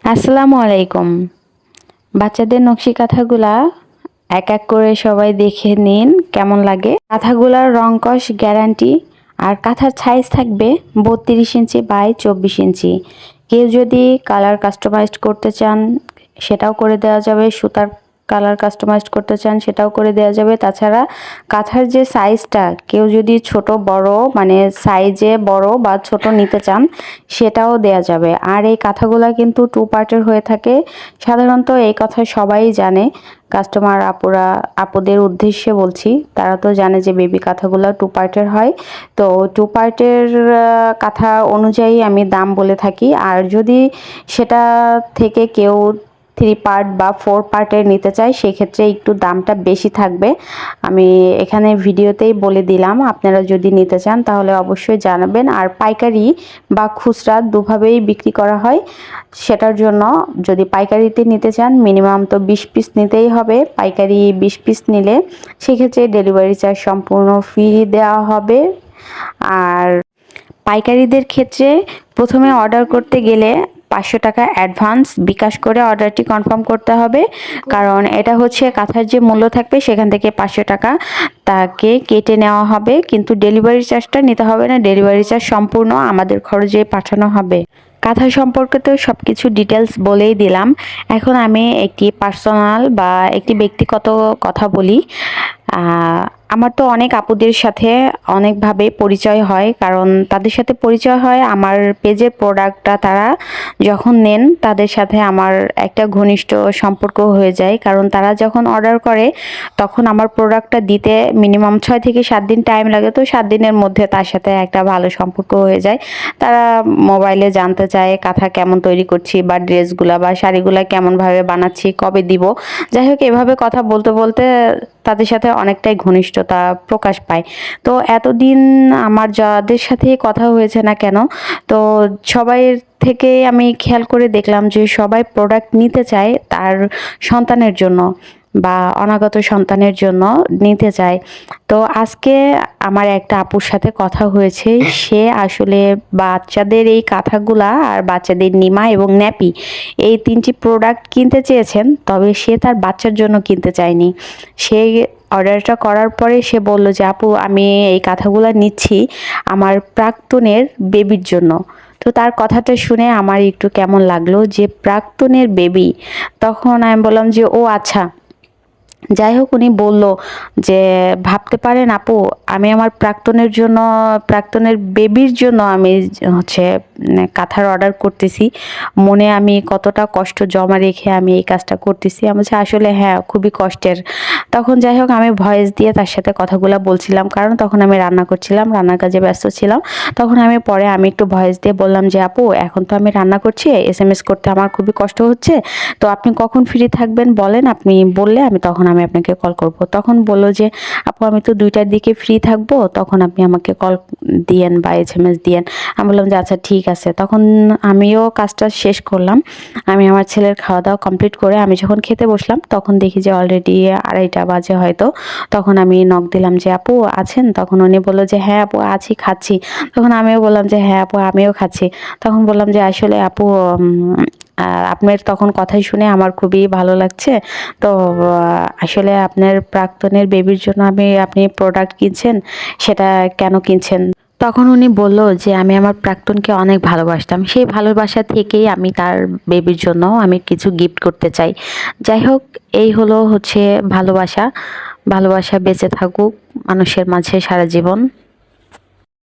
আসসালামু আলাইকুম। বাচ্চাদের নকশি কাঁথাগুলা এক এক করে সবাই দেখে নিন কেমন লাগে। কাঁথাগুলার রং কস গ্যারান্টি আর কাঁথার সাইজ থাকবে 32 ইঞ্চি বাই 24 ইঞ্চি। কেউ যদি কালার কাস্টমাইজড করতে চান সেটাও করে দেওয়া যাবে, সুতার কালার কাস্টমাইজড করতে চান সেটাও করে দেওয়া যাবে। তাছাড়া কাঁথার যে সাইজটা কেউ যদি ছোট বড় মানে সাইজে বড় বা ছোট নিতে চান সেটাও দেয়া যাবে। আর এই কাঁথাগুলা কিন্তু 2 পার্টের হয়ে থাকে। সাধারণত এই কথা সবাই জানে, কাস্টমার আপুদের উদ্দেশ্যে বলছি, তারা তো জানে যে বেবি কাঁথাগুলো 2 পার্টের হয়। তো 2 পার্টের কাঁথা অনুযায়ী আমি দাম বলে থাকি। আর যদি সেটা থেকে কেউ 3 পার্ট বা 4 পার্টের নিতে চাই সেক্ষেত্রে একটু দামটা বেশি থাকবে। আমি এখানে ভিডিওতেই বলে দিলাম, আপনারা যদি নিতে চান তাহলে অবশ্যই জানাবেন। আর পাইকারি বা খুচরা দুভাবেই বিক্রি করা হয়। সেটার জন্য যদি পাইকারিতে নিতে চান মিনিমাম তো 20 পিস নিতেই হবে। পাইকারি 20 পিস নিলে সেক্ষেত্রে ডেলিভারি চার্জ সম্পূর্ণ ফ্রি দেওয়া হবে। আর পাইকারিদের ক্ষেত্রে প্রথমে অর্ডার করতে গেলে 500 টাকা অ্যাডভান্স বিকাশ করে অর্ডারটি কনফার্ম করতে হবে। কারণ এটা হচ্ছে কাঁথার যে মূল্য থাকবে সেখান থেকে 500 টাকা তাকে কেটে নেওয়া হবে, কিন্তু ডেলিভারি চার্জটা নিতে হবে না। ডেলিভারি চার্জ সম্পূর্ণ আমাদের খরচে পাঠানো হবে। কাঁথা সম্পর্কে তো সব কিছু ডিটেলস বলেই দিলাম। এখন আমি একটি পার্সোনাল বা একটি ব্যক্তিগত কথা বলি। আমার তো অনেক আপুদের সাথে অনেকভাবে পরিচয় হয়, কারণ তাদের সাথে পরিচয় হয় আমার পেজের প্রোডাক্টটা তারা যখন নেন তাদের সাথে আমার একটা ঘনিষ্ঠ সম্পর্ক হয়ে যায়। কারণ তারা যখন অর্ডার করে তখন আমার প্রোডাক্টটা দিতে মিনিমাম 6 থেকে 7 দিন টাইম লাগে। তো 7 দিনের মধ্যে তার সাথে একটা ভালো সম্পর্ক হয়ে যায়। তারা মোবাইলে জানতে চায় কাঁথা কেমন তৈরি করছি বা ড্রেসগুলা বা শাড়িগুলা কেমনভাবে বানাচ্ছি, কবে দিব। যাই হোক, এভাবে কথা বলতে বলতে তাদের সাথে অনেকটাই ঘনিষ্ঠতা প্রকাশ পায়। তো এতদিন আমার যাদের সাথে কথা হয়েছে না কেন, তো সবাই থেকে আমি খেয়াল করে দেখলাম যে সবাই প্রোডাক্ট নিতে চায় তার সন্তানের জন্য বা অনাগত সন্তানের জন্য নিতে চায়। তো আজকে আমার একটা আপুর সাথে কথা হয়েছে, সে আসলে বাচ্চাদের এই কাঁথাগুলা আর বাচ্চাদের নিমা এবং ন্যাপি এই 3টি প্রোডাক্ট কিনতে চেয়েছেন, তবে সে তার বাচ্চার জন্য কিনতে চায়নি। সে অর্ডারটা করার পরে সে বলল যে আপু আমি এই কাঁথাগুলো নিচ্ছি আমার প্রাক্তনের বেবির জন্য। তো তার কথাটা শুনে আমার একটু কেমন লাগলো যে প্রাক্তনের বেবি। তখন আমি বললাম যে ও আচ্ছা। যাই হোক, উনি বলল যে ভাবতে পারেন আপু, আমি আমার প্রাক্তনের জন্য, প্রাক্তনের বেবির জন্য আমি হচ্ছে কাঁথার অর্ডার করতেছি। মনে আমি কতটা কষ্ট জমা রেখে আমি এই কাজটা করতেছি। আমি বলছি আসলে হ্যাঁ, খুবই কষ্টের। তখন যাই হোক আমি ভয়েস দিয়ে তার সাথে কথাগুলো বলছিলাম, কারণ তখন আমি রান্না করছিলাম, রান্নার কাজে ব্যস্ত ছিলাম। তখন আমি পরে একটু ভয়েস দিয়ে বললাম যে আপু এখন তো আমি রান্না করছি, SMS করতে আমার খুবই কষ্ট হচ্ছে। তো আপনি কখন ফ্রি থাকবেন বলেন, আপনি বললে আমি আপনাকে কল করব। তখন বলল যে আপু আমি তো 2টার দিকে ফ্রি থাকবো, তখন আপনি আমাকে কল দিয়েন বা SMS দিয়েন। আমি বললাম যে আচ্ছা ঠিক আছে। তখন আমিও কাজটা শেষ করলাম। আমি আমার ছেলের খাওয়া দাওয়া কমপ্লিট করে আমি যখন খেতে বসলাম তখন দেখি যে অলরেডি 2:30 বাজে হয়তো। তখন আমি নক দিলাম যে আপু আছেন? তখন উনি বলল যে হ্যাঁ আপু আছি, খাচ্ছি। তখন আমিও বললাম যে হ্যাঁ আপু আমিও খাচ্ছি। তখন বললাম যে আসলে আপু আপনার তখন কথাই শুনে আমার খুবই ভালো লাগছে। তো আসলে আপনার প্রাক্তনের বেবির জন্য আপনি প্রোডাক্ট কিনছেন, সেটা কেন কিনছেন? তখন উনি বলল যে আমি আমার প্রাক্তনকে অনেক ভালোবাসতাম, সেই ভালোবাসা থেকেই আমি তার বেবির জন্য আমি কিছু গিফট করতে চাই। যাই হোক, এই হচ্ছে ভালোবাসা। ভালোবাসা বেঁচে থাকুক মানুষের মাঝে সারা জীবন।